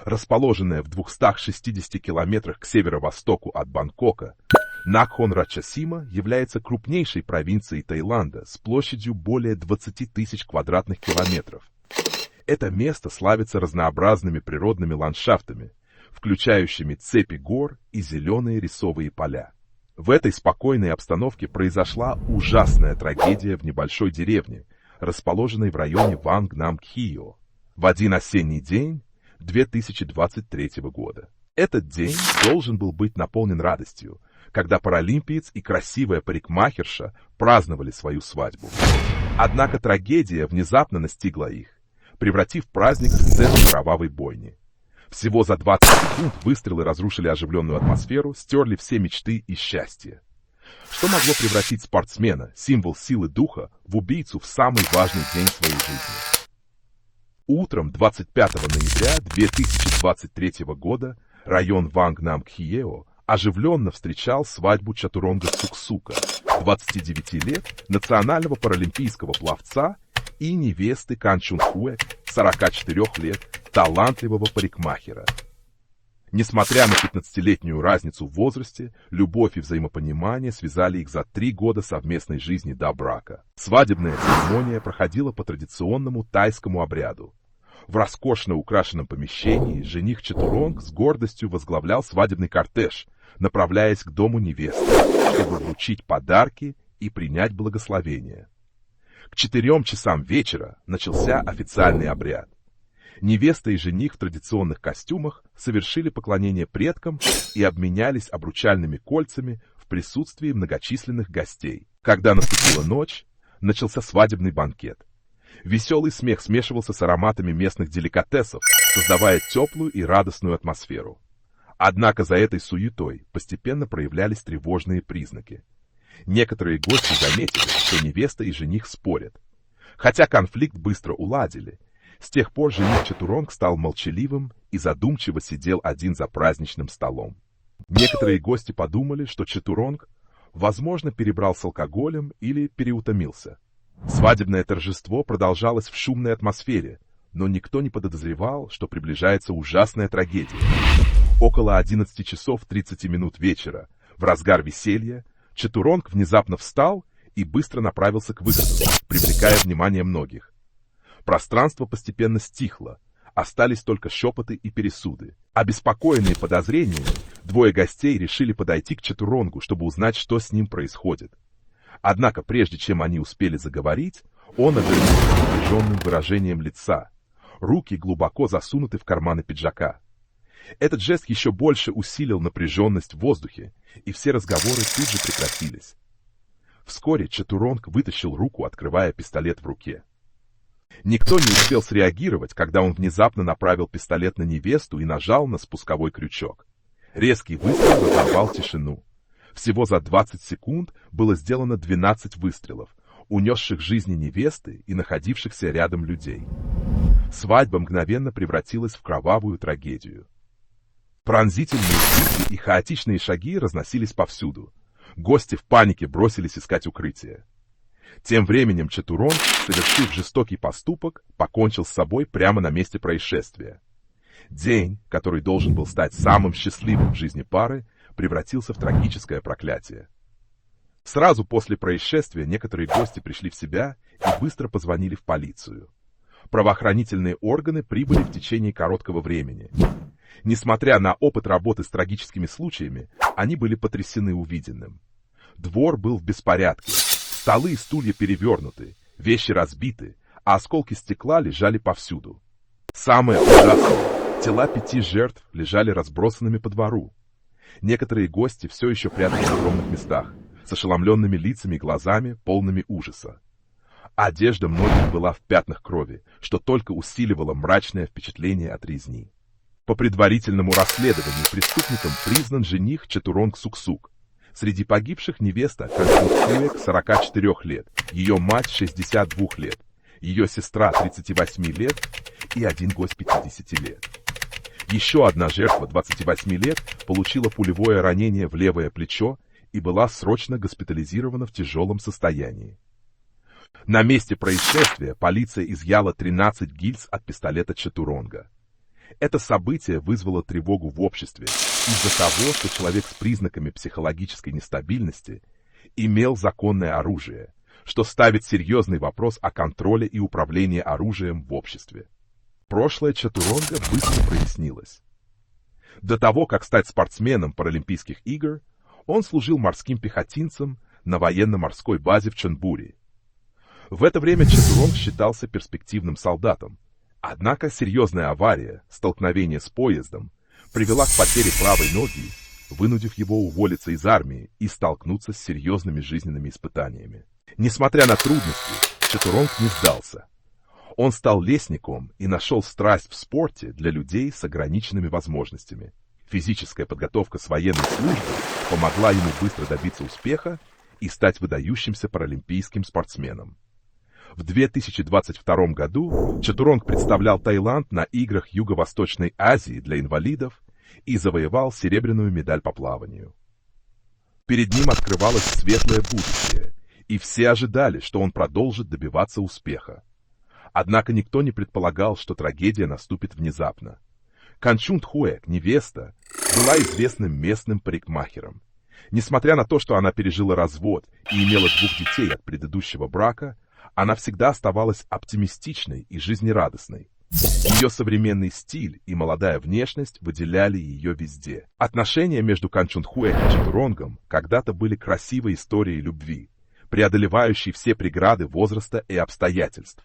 Расположенная в 260 километрах к северо-востоку от Бангкока, Накхон Рачасима является крупнейшей провинцией Таиланда с площадью более 20 тысяч квадратных километров. Это место славится разнообразными природными ландшафтами, включающими цепи гор и зеленые рисовые поля. В этой спокойной обстановке произошла ужасная трагедия в небольшой деревне, расположенной в районе Вангнам-Кхио, в один осенний день 2023 года. Этот день должен был быть наполнен радостью, когда паралимпиец и красивая парикмахерша праздновали свою свадьбу. Однако трагедия внезапно настигла их, превратив праздник в сцену кровавой бойни. Всего за 20 секунд выстрелы разрушили оживленную атмосферу, стерли все мечты и счастье. Что могло превратить спортсмена, символ силы духа, в убийцу в самый важный день своей жизни? Утром 25 ноября 2023 года район Вангнам-Кхиео оживленно встречал свадьбу Чатуронга Суксука, 29 лет, национального паралимпийского пловца, и невесты Кан Чун Хуэ, 44 лет, талантливого парикмахера. Несмотря на 15-летнюю разницу в возрасте, любовь и взаимопонимание связали их за 3 года совместной жизни до брака. Свадебная церемония проходила по традиционному тайскому обряду. В роскошно украшенном помещении жених Чатуронг с гордостью возглавлял свадебный кортеж, направляясь к дому невесты, чтобы вручить подарки и принять благословение. К 4 часам вечера начался официальный обряд. Невеста и жених в традиционных костюмах совершили поклонение предкам и обменялись обручальными кольцами в присутствии многочисленных гостей. Когда наступила ночь, начался свадебный банкет. Веселый смех смешивался с ароматами местных деликатесов, создавая теплую и радостную атмосферу. Однако за этой суетой постепенно проявлялись тревожные признаки. Некоторые гости заметили, что невеста и жених спорят. Хотя конфликт быстро уладили, с тех пор жених Чатуронг стал молчаливым и задумчиво сидел один за праздничным столом. Некоторые гости подумали, что Чатуронг, возможно, перебрал с алкоголем или переутомился. Свадебное торжество продолжалось в шумной атмосфере, но никто не подозревал, что приближается ужасная трагедия. Около 11 часов 30 минут вечера, в разгар веселья, Чатуронг внезапно встал и быстро направился к выходу, привлекая внимание многих. Пространство постепенно стихло, остались только шепоты и пересуды. Обеспокоенные подозрениями, 2 гостей решили подойти к Чатуронгу, чтобы узнать, что с ним происходит. Однако, прежде чем они успели заговорить, он обернулся с напряженным выражением лица. Руки глубоко засунуты в карманы пиджака. Этот жест еще больше усилил напряженность в воздухе, и все разговоры тут же прекратились. Вскоре Чатуронг вытащил руку, открывая пистолет в руке. Никто не успел среагировать, когда он внезапно направил пистолет на невесту и нажал на спусковой крючок. Резкий выстрел разорвал тишину. Всего за 20 секунд было сделано 12 выстрелов, унесших жизни невесты и находившихся рядом людей. Свадьба мгновенно превратилась в кровавую трагедию. Пронзительные крики и хаотичные шаги разносились повсюду. Гости в панике бросились искать укрытие. Тем временем Чатуронг, совершив жестокий поступок, покончил с собой прямо на месте происшествия. День, который должен был стать самым счастливым в жизни пары, превратился в трагическое проклятие. Сразу после происшествия некоторые гости пришли в себя и быстро позвонили в полицию. Правоохранительные органы прибыли в течение короткого времени. Несмотря на опыт работы с трагическими случаями, они были потрясены увиденным. Двор был в беспорядке. Столы и стулья перевернуты, вещи разбиты, а осколки стекла лежали повсюду. Самое ужасное — тела 5 жертв лежали разбросанными по двору. Некоторые гости все еще прятались в укромных местах, с ошеломленными лицами и глазами, полными ужаса. Одежда многих была в пятнах крови, что только усиливало мрачное впечатление от резни. По предварительному расследованию преступником признан жених Чатуронг Суксук. Среди погибших невеста Кан Чун Хуэ, 44 лет, ее мать 62 лет, ее сестра 38 лет и один гость 50 лет. Еще одна жертва 28 лет получила пулевое ранение в левое плечо и была срочно госпитализирована в тяжелом состоянии. На месте происшествия полиция изъяла 13 гильз от пистолета Чатуронга. Это событие вызвало тревогу в обществе из-за того, что человек с признаками психологической нестабильности имел законное оружие, что ставит серьезный вопрос о контроле и управлении оружием в обществе. Прошлое Чатуронга быстро прояснилось. До того, как стать спортсменом Паралимпийских игр, он служил морским пехотинцем на военно-морской базе в Чонбури. В это время Чатуронг считался перспективным солдатом, однако серьезная авария, столкновение с поездом, привела к потере правой ноги, вынудив его уволиться из армии и столкнуться с серьезными жизненными испытаниями. Несмотря на трудности, Чатуронг не сдался. Он стал лесником и нашел страсть в спорте для людей с ограниченными возможностями. Физическая подготовка с военной службы помогла ему быстро добиться успеха и стать выдающимся паралимпийским спортсменом. В 2022 году Чатуронг представлял Таиланд на Играх Юго-Восточной Азии для инвалидов и завоевал серебряную медаль по плаванию. Перед ним открывалось светлое будущее, и все ожидали, что он продолжит добиваться успеха. Однако никто не предполагал, что трагедия наступит внезапно. Канчунтхуэк, невеста, была известным местным парикмахером. Несмотря на то, что она пережила развод и имела 2 детей от предыдущего брака, она всегда оставалась оптимистичной и жизнерадостной. Ее современный стиль и молодая внешность выделяли ее везде. Отношения между Канчунтхуэк и Чатуронгом когда-то были красивой историей любви, преодолевающей все преграды возраста и обстоятельств.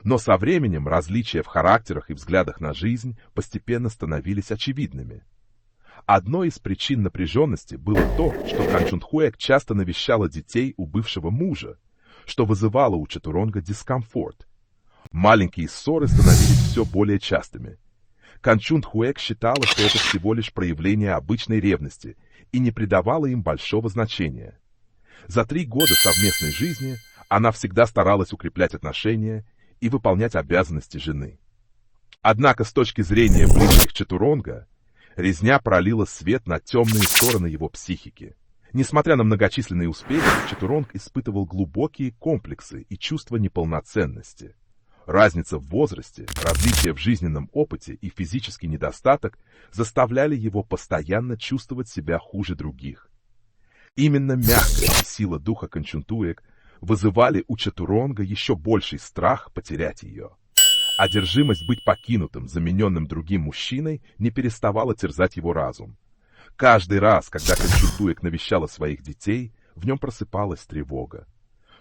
Но со временем различия в характерах и взглядах на жизнь постепенно становились очевидными. Одной из причин напряженности было то, что Канчунтхуэк часто навещала детей у бывшего мужа, что вызывало у Чатуронга дискомфорт. Маленькие ссоры становились все более частыми. Канчунтхуэк считала, что это всего лишь проявление обычной ревности и не придавала им большого значения. За 3 года совместной жизни она всегда старалась укреплять отношения и выполнять обязанности жены. Однако с точки зрения близких Чатуронга, резня пролила свет на темные стороны его психики. Несмотря на многочисленные успехи, Чатуронг испытывал глубокие комплексы и чувство неполноценности. Разница в возрасте, различия в жизненном опыте и физический недостаток заставляли его постоянно чувствовать себя хуже других. Именно мягкость и сила духа Канчунтхуэк вызывали у Чатуронга еще больший страх потерять ее. Одержимость быть покинутым, замененным другим мужчиной, не переставала терзать его разум. Каждый раз, когда Канчунтхуэк навещала своих детей, в нем просыпалась тревога.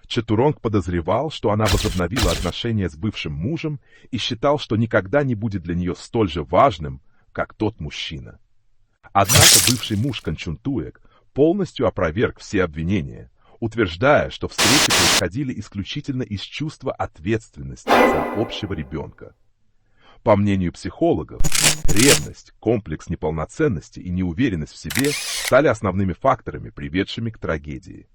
Чатуронг подозревал, что она возобновила отношения с бывшим мужем и считал, что никогда не будет для нее столь же важным, как тот мужчина. Однако бывший муж Канчунтхуэк полностью опроверг все обвинения, утверждая, что встречи происходили исключительно из чувства ответственности за общего ребенка. По мнению психологов, ревность, комплекс неполноценности и неуверенность в себе стали основными факторами, приведшими к трагедии.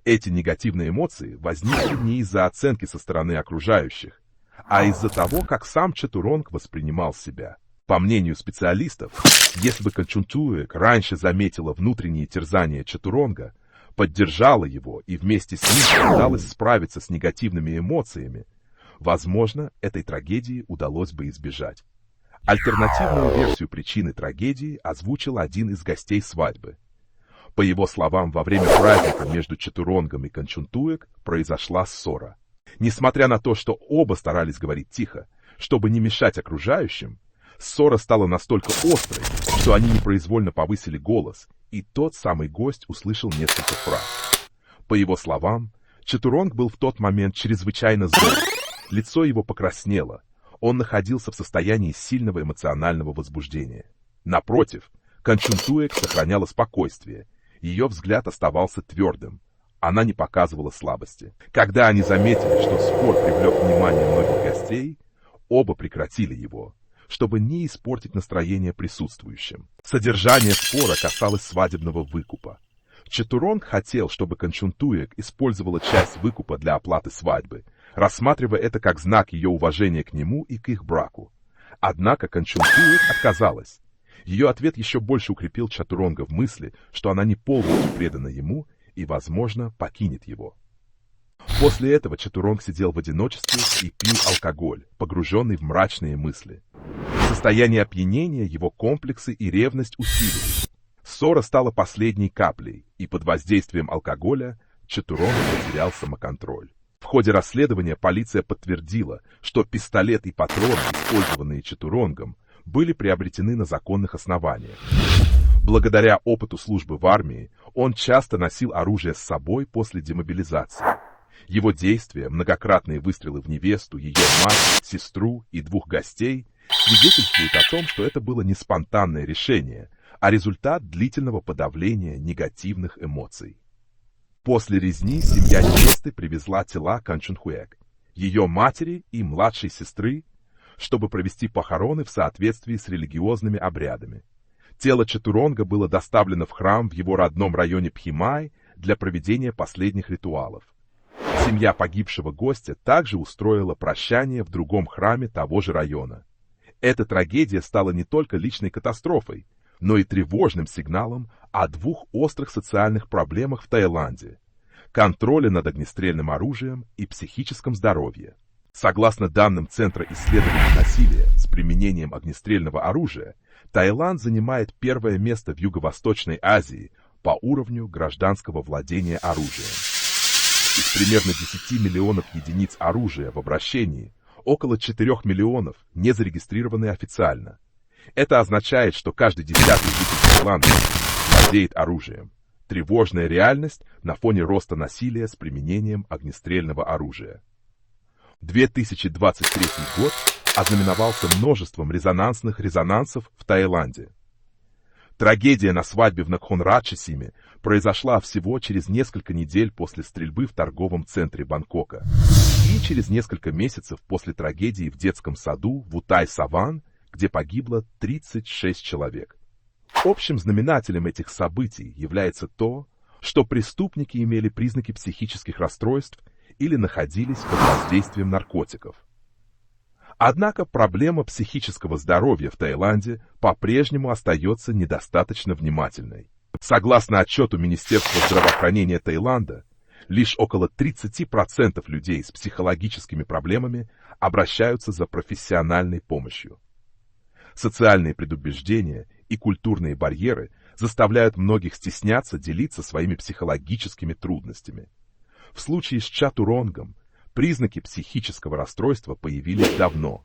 Эти негативные эмоции возникли не из-за оценки со стороны окружающих, а из-за того, как сам Чатуронг воспринимал себя. По мнению специалистов, если бы Канчунтхуэк раньше заметила внутренние терзания Чатуронга, поддержала его и вместе с ним пыталась справиться с негативными эмоциями, возможно, этой трагедии удалось бы избежать. Альтернативную версию причины трагедии озвучил один из гостей свадьбы. По его словам, во время праздника между Чатуронгом и Канчунтхуэк произошла ссора. Несмотря на то, что оба старались говорить тихо, чтобы не мешать окружающим, ссора стала настолько острой, что они непроизвольно повысили голос, и тот самый гость услышал несколько фраз. По его словам, Чатуронг был в тот момент чрезвычайно зол. Лицо его покраснело. Он находился в состоянии сильного эмоционального возбуждения. Напротив, Канчунтхуэк сохраняла спокойствие. Ее взгляд оставался твердым. Она не показывала слабости. Когда они заметили, что спор привлек внимание многих гостей, оба прекратили его, чтобы не испортить настроение присутствующим. Содержание спора касалось свадебного выкупа. Чатуронг хотел, чтобы Канчунтхуэк использовала часть выкупа для оплаты свадьбы, рассматривая это как знак ее уважения к нему и к их браку. Однако Канчунтхуэк отказалась. Ее ответ еще больше укрепил Чатуронга в мысли, что она не полностью предана ему и, возможно, покинет его. После этого Чатуронг сидел в одиночестве и пил алкоголь, погруженный в мрачные мысли. В состоянии опьянения его комплексы и ревность усилились. Ссора стала последней каплей, и под воздействием алкоголя Чатуронг потерял самоконтроль. В ходе расследования полиция подтвердила, что пистолет и патроны, использованные Чатуронгом, были приобретены на законных основаниях. Благодаря опыту службы в армии, он часто носил оружие с собой после демобилизации. Его действия, многократные выстрелы в невесту, ее мать, сестру и 2 гостей, свидетельствуют о том, что это было не спонтанное решение, а результат длительного подавления негативных эмоций. После резни семья невесты привезла тела Кан Чунхуэг, ее матери и младшей сестры, чтобы провести похороны в соответствии с религиозными обрядами. Тело Чатуронга было доставлено в храм в его родном районе Пхимай для проведения последних ритуалов. Семья погибшего гостя также устроила прощание в другом храме того же района. Эта трагедия стала не только личной катастрофой, но и тревожным сигналом о 2 острых социальных проблемах в Таиланде – контроле над огнестрельным оружием и психическом здоровье. Согласно данным Центра исследований насилия с применением огнестрельного оружия, Таиланд занимает 1-е место в Юго-Восточной Азии по уровню гражданского владения оружием. Из примерно 10 миллионов единиц оружия в обращении, около 4 миллионов не зарегистрированы официально. Это означает, что каждый 10-й житель Таиланда владеет оружием. Тревожная реальность на фоне роста насилия с применением огнестрельного оружия. 2023 год ознаменовался множеством резонансов в Таиланде. Трагедия на свадьбе в Накхон-Рачасиме произошла всего через несколько недель после стрельбы в торговом центре Бангкока и через несколько месяцев после трагедии в детском саду в Утай-Саван, где погибло 36 человек. Общим знаменателем этих событий является то, что преступники имели признаки психических расстройств или находились под воздействием наркотиков. Однако проблема психического здоровья в Таиланде по-прежнему остается недостаточно внимательной. Согласно отчету Министерства здравоохранения Таиланда, лишь около 30% людей с психологическими проблемами обращаются за профессиональной помощью. Социальные предубеждения и культурные барьеры заставляют многих стесняться делиться своими психологическими трудностями. В случае с Чатуронгом признаки психического расстройства появились давно,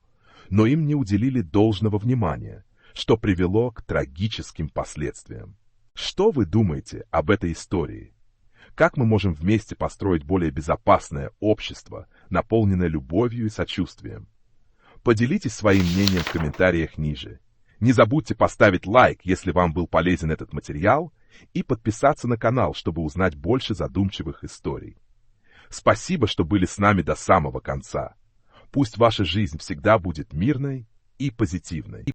но им не уделили должного внимания, что привело к трагическим последствиям. Что вы думаете об этой истории? Как мы можем вместе построить более безопасное общество, наполненное любовью и сочувствием? Поделитесь своим мнением в комментариях ниже. Не забудьте поставить лайк, если вам был полезен этот материал, и подписаться на канал, чтобы узнать больше задумчивых историй. Спасибо, что были с нами до самого конца. Пусть ваша жизнь всегда будет мирной и позитивной.